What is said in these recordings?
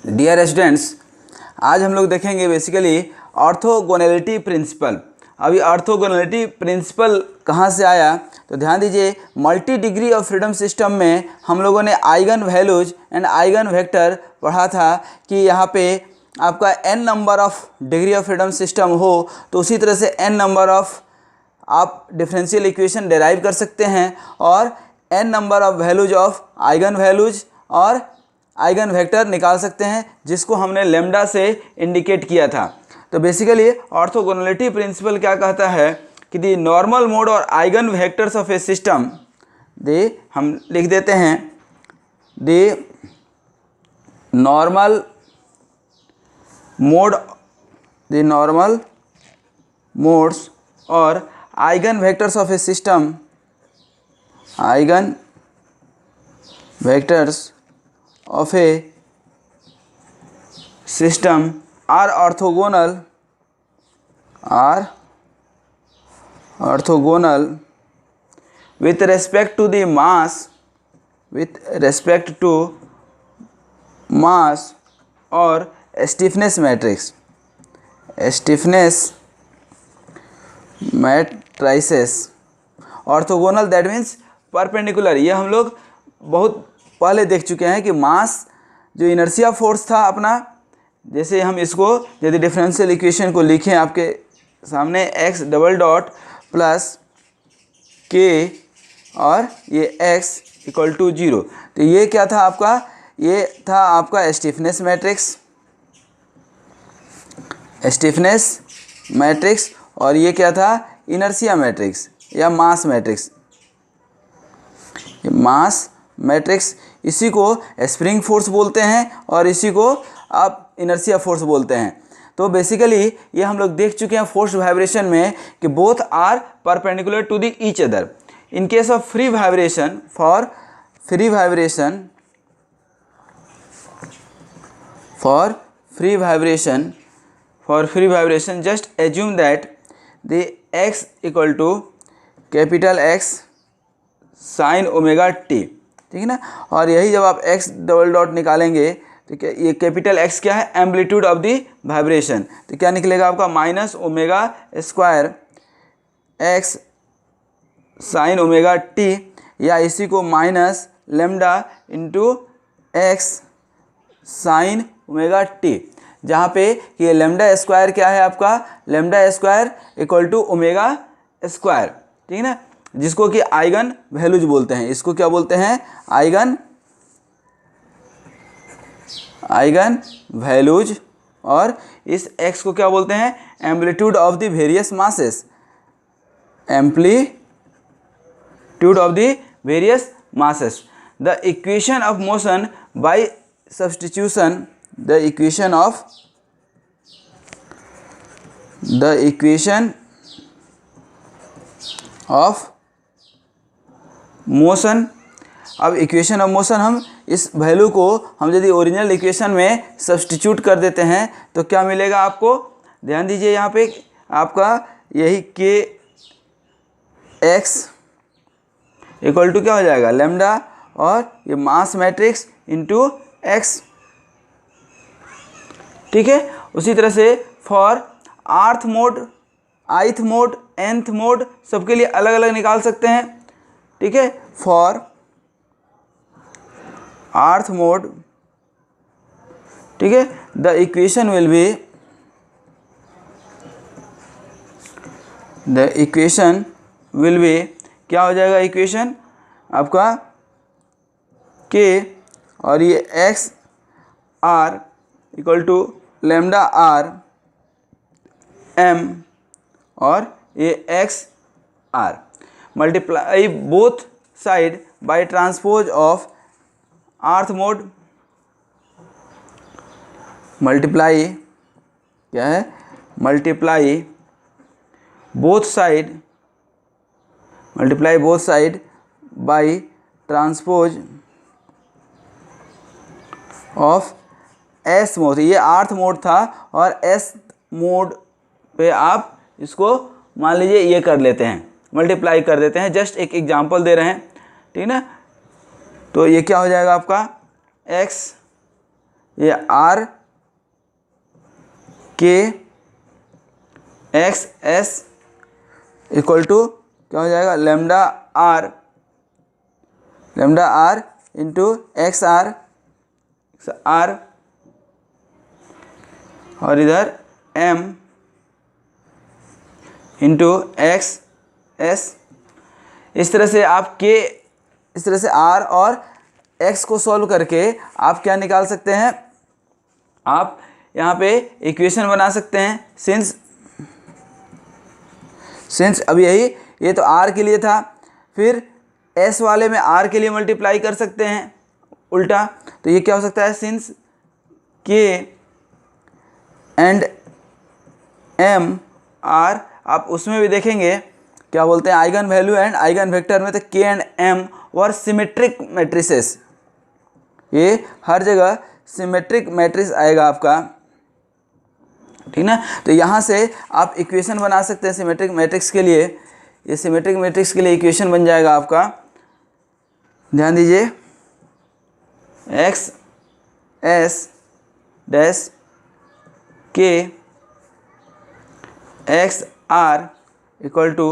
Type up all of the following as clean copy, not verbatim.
Dear students, आज हम लोग देखेंगे बेसिकली ऑर्थोगोनैलिटी प्रिंसिपल। अभी ऑर्थोगोनैलिटी प्रिंसिपल कहाँ से आया, तो ध्यान दीजिए। Multi degree of freedom system में हम लोगों ने eigen values and eigen vector पढ़ा था कि यहाँ पे आपका n number of degree of freedom system हो तो उसी तरह से n नंबर ऑफ आप डिफरेंशियल इक्वेशन डेराइव कर सकते हैं और n number of values of eigen values और आइगन वेक्टर निकाल सकते हैं, जिसको हमने लेमडा से इंडिकेट किया था। तो बेसिकली ऑर्थोगोनैलिटी प्रिंसिपल क्या कहता है कि दी नॉर्मल मोड और eigen vectors of a system, दे हम लिख देते हैं the normal mode, the normal modes और eigen vectors of a system, eigen vectors of a system are orthogonal with respect to the mass, with respect to mass or stiffness matrix, stiffness matrices। Orthogonal that means perpendicular. ये हम लोग बहुत पहले देख चुके हैं कि मास जो इनर्शिया फोर्स था अपना, जैसे हम इसको यदि डिफरेंशियल इक्वेशन को लिखें आपके सामने x double dot plus k और ये x इक्वल टू 0, तो ये क्या था आपका, ये था आपका स्टिफनेस मैट्रिक्स, स्टिफनेस मैट्रिक्स, और ये क्या था, इनर्शिया मैट्रिक्स या मास मैट्रिक्स, मास मैट्रिक्स। इसी को स्प्रिंग फोर्स बोलते हैं और इसी को आप इनर्शिया फोर्स बोलते हैं। तो बेसिकली ये हम लोग देख चुके हैं फोर्स वाइब्रेशन में कि both are perpendicular to the each other. In case of free vibration, for free vibration just assume that the x equal to capital X sine omega t, ठीक है ना। और यही जब आप x डबल डॉट निकालेंगे तो क्या, ये कैपिटल X क्या है, एम्पलीट्यूड ऑफ दी वाइब्रेशन, तो क्या निकलेगा आपका minus omega square x sine omega t, या इसी को minus lambda into x sine omega t, जहाँ पे ये लेमडा स्क्वायर क्या है आपका, lambda square equal to omega square, ठीक है ना, जिसको कि आइगन वैल्यूज बोलते हैं। इसको क्या बोलते हैं, आइगन वैल्यूज, और इस x को क्या बोलते हैं, amplitude of the various masses, amplitude of the various masses. The equation of motion by substitution, the equation of motion. अब इक्वेशन ऑफ मोशन हम इस वैल्यू को हम यदि ओरिजिनल इक्वेशन में सब्स्टिट्यूट कर देते हैं तो क्या मिलेगा आपको, ध्यान दीजिए यहाँ पे आपका यही k x इक्वल टू क्या हो जाएगा, लेमडा और ये मास मैट्रिक्स इंटू x, ठीक है। उसी तरह से फॉर आर्थ mode, ith mode, nth mode, सबके लिए अलग अलग निकाल सकते हैं, ठीक है। फॉर आर्थ मोड, ठीक है, द इक्वेशन विल बी क्या हो जाएगा, इक्वेशन आपका k और ये x r equal to lambda r m और ये x r, multiply both side by transpose of rth mode, multiply क्या है, multiply both side by transpose of s mode. ये आर्थ मोड था और एस मोड पे आप इसको मान लीजिए ये कर लेते हैं, मल्टीप्लाई कर देते हैं, जस्ट एक एग्जांपल दे रहे हैं, ठीक है ना। तो ये क्या हो जाएगा आपका x ये are k x S equal to क्या हो जाएगा, lambda r into x r और इधर m इंटू एक्स एस। इस तरह से आप के, इस तरह से r और x को सॉल्व करके आप क्या निकाल सकते हैं, आप यहाँ पे इक्वेशन बना सकते हैं। सिंस अब ये तो r के लिए था, फिर s वाले में r के लिए मल्टीप्लाई कर सकते हैं उल्टा। तो ये क्या हो सकता है, since k and m are, आप उसमें भी देखेंगे क्या बोलते हैं, eigen value and eigen vector में तो k and m were symmetric matrices. ये हर जगह सिमेट्रिक मैट्रिक्स आएगा आपका, ठीक ना। तो यहाँ से आप इक्वेशन बना सकते हैं सिमेट्रिक मैट्रिक्स के लिए। ये सिमेट्रिक मैट्रिक्स के लिए इक्वेशन बन जाएगा आपका, ध्यान दीजिए, x s dash k x r equal to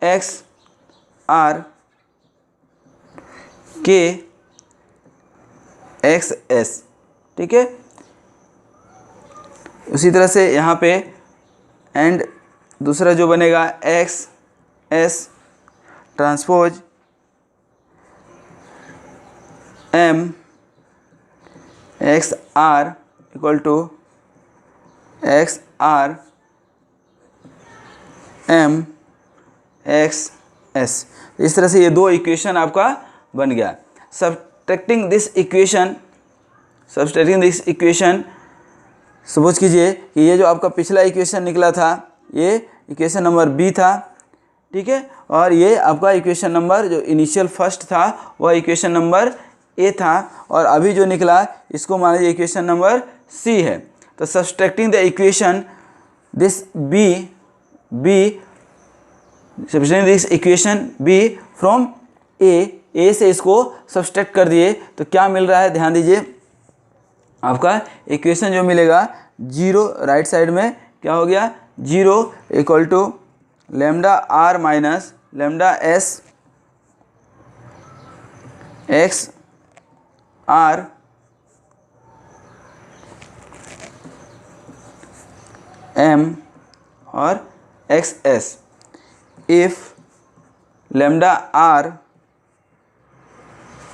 x r k x s, ठीक है। उसी तरह से यहाँ पे एंड दूसरा जो बनेगा x s transpose m x r equal to x are m x s. इस तरह से ये दो इक्वेशन आपका बन गया। सब्ट्रैक्टिंग दिस इक्वेशन सपोज कीजिए कि ये जो आपका पिछला इक्वेशन निकला था, ये इक्वेशन नंबर बी था, ठीक है, और ये आपका इक्वेशन नंबर जो इनिशियल फर्स्ट था वह इक्वेशन नंबर ए था, और अभी जो निकला इसको मान लीजिए इक्वेशन नंबर सी है। तो subtracting the equation this subtracting this equation B from A से इसको सब्ट्रैक्ट कर दिए तो क्या मिल रहा है, ध्यान दीजिए, आपका इक्वेशन जो मिलेगा 0 राइट साइड में क्या हो गया, 0 equal to lambda R minus lambda S X are M और X S if lambda R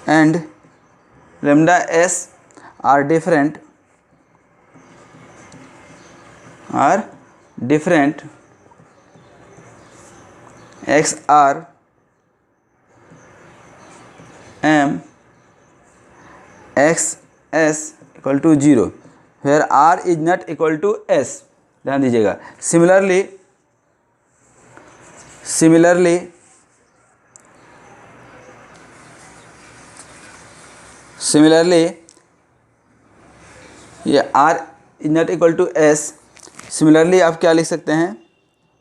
and lambda S are different x r m x s equal to 0 where r is not equal to s। ध्यान दीजिएगा। Similarly ये r is not equal to s। Similarly आप क्या लिख सकते हैं,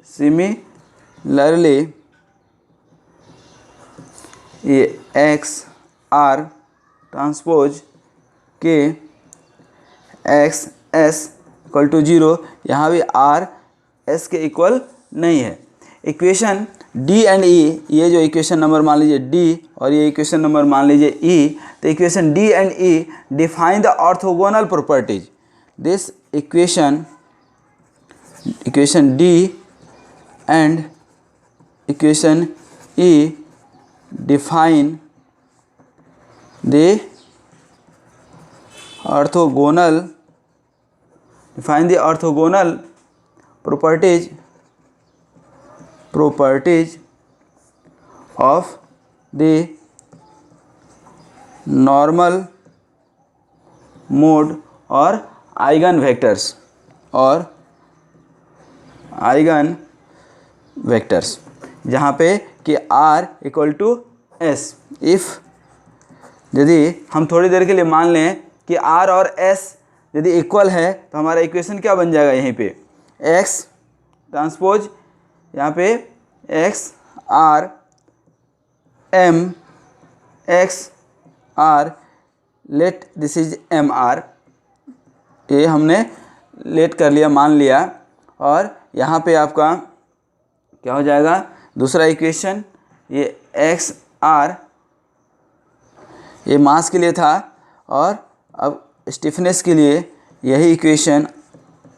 similarly ये x r transpose k x s equal to 0, यहाँ भी r s के इक्वल नहीं है। इक्वेशन d एंड e, ये जो इक्वेशन नंबर मान लीजिए d और ये इक्वेशन नंबर मान लीजिए e, तो equation d and e define the orthogonal properties. This equation d and equation e define the orthogonal properties of the normal mode और आइगन वेक्टर्स जहाँ पे कि r equal to s। If यदि हम थोड़ी देर के लिए मान लें कि r और s यदि इक्वल है तो हमारा इक्वेशन क्या बन जाएगा, यहीं पे x ट्रांसपोज यहाँ पे x are m x r, let this is m are, ये हमने लेट कर लिया, मान लिया। और यहाँ पे आपका क्या हो जाएगा, दूसरा इक्वेशन, ये एक्स आर ये मास के लिए था, और अब स्टिफनेस के लिए यही इक्वेशन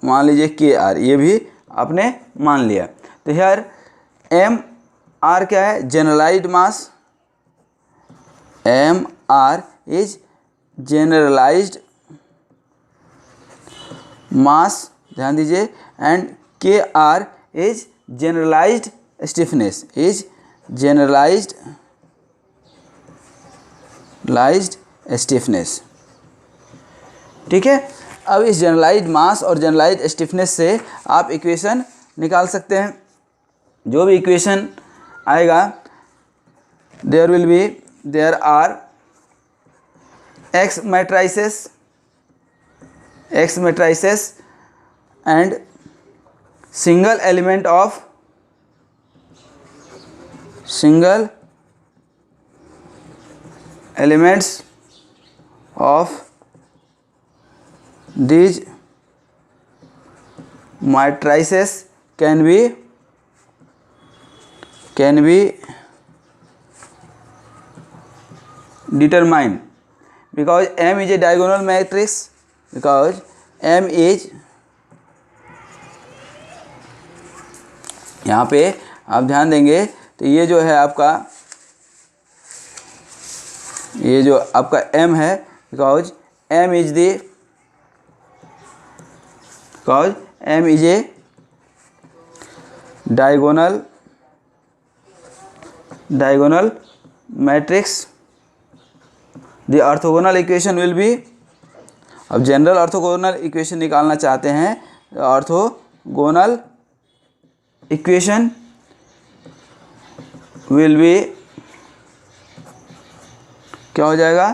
मान लीजिए के आर, ये भी आपने मान लिया। तो यार एम आर क्या है, generalized mass, M R is generalized mass, ध्यान दीजिए, and K R is generalized stiffness, is generalized stiffness. ठीक है, अब इस जनरलाइज्ड मास और जनरलाइज्ड स्टिफनेस से आप इक्वेशन निकाल सकते हैं। जो भी इक्वेशन आएगा, there are x matrices and single element of single elements of these matrices can be determined because M is a diagonal matrix, because M is, यहाँ पे आप ध्यान देंगे तो ये जो है आपका, ये जो आपका M है, because M is a diagonal matrix, the orthogonal equation will be, अब जनरल ऑर्थोगोनल इक्वेशन निकालना चाहते हैं, ऑर्थोगोनल इक्वेशन विल बी क्या हो जाएगा,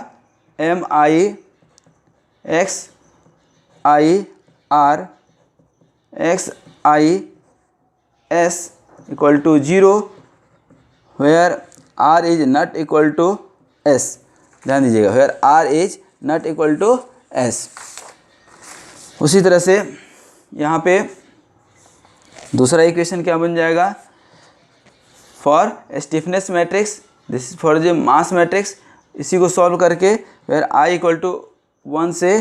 m i x I r x i s equal to 0 where r is not equal to s, ध्यान दीजिएगा, where r is not equal to s. उसी तरह से यहाँ पे दूसरा इक्वेशन क्या बन जाएगा, for stiffness matrix, this is for the mass matrix, इसी को सॉल्व करके फिर आई इक्वल टू 1 से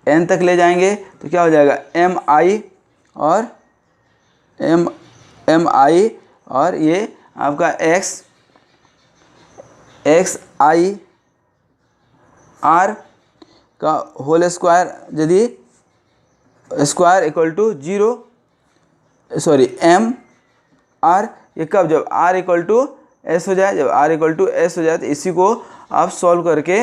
n तक ले जाएंगे तो क्या हो जाएगा, एम आई और ये आपका एक्स आई आर का होल स्क्वायर, यदि square equal to 0, sorry M are, ये कब, जब r इक्वल टू एस हो जाए, जब r इक्वल टू एस हो जाए तो इसी को आप सॉल्व करके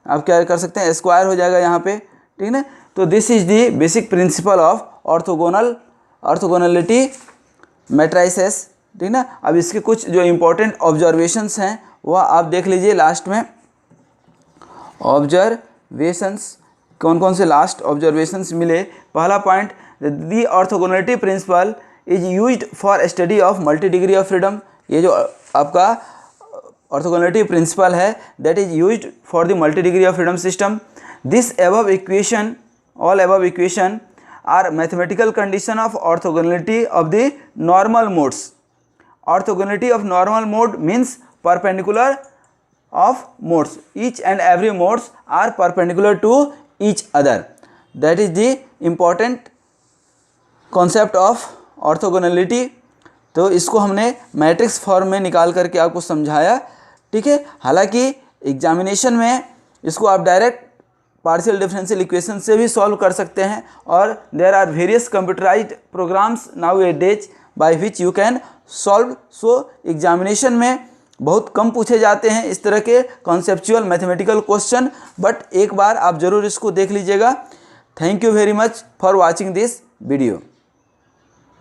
आप क्या कर सकते हैं, स्क्वायर हो जाएगा यहाँ पे, ठीक है। तो this is the basic principle of orthogonality matrices, ठीक ना। अब इसके कुछ जो इम्पोर्टेंट ऑब्जर्वेशंस हैं वह आप देख लीजिए लास्ट में। ऑब्जर्वेशंस कौन कौन से लास्ट ऑब्जर्वेशंस मिले, पहला point, the orthogonality principle is used for study of multi degree of freedom, ये जो आपका ऑर्थोगोनलिटी प्रिंसिपल है that is used for the multi degree of freedom system. This above equation, all above equation are mathematical condition of orthogonality of the normal modes. Orthogonality of normal mode means perpendicular of modes, each and every modes are perpendicular to each other, that is the important concept of orthogonality। तो इसको हमने matrix form में निकाल करके आपको समझाया, ठीक है। हालांकि एग्जामिनेशन में इसको आप डायरेक्ट पार्शियल डिफरेंशियल इक्वेशन से भी सॉल्व कर सकते हैं, और there are various computerised programs nowadays by which you can solve. So examination में बहुत कम पूछे जाते हैं इस तरह के कॉन्सेप्चुअल मैथमेटिकल क्वेश्चन, बट एक बार आप ज़रूर इसको देख लीजिएगा। Thank you very much for watching this video.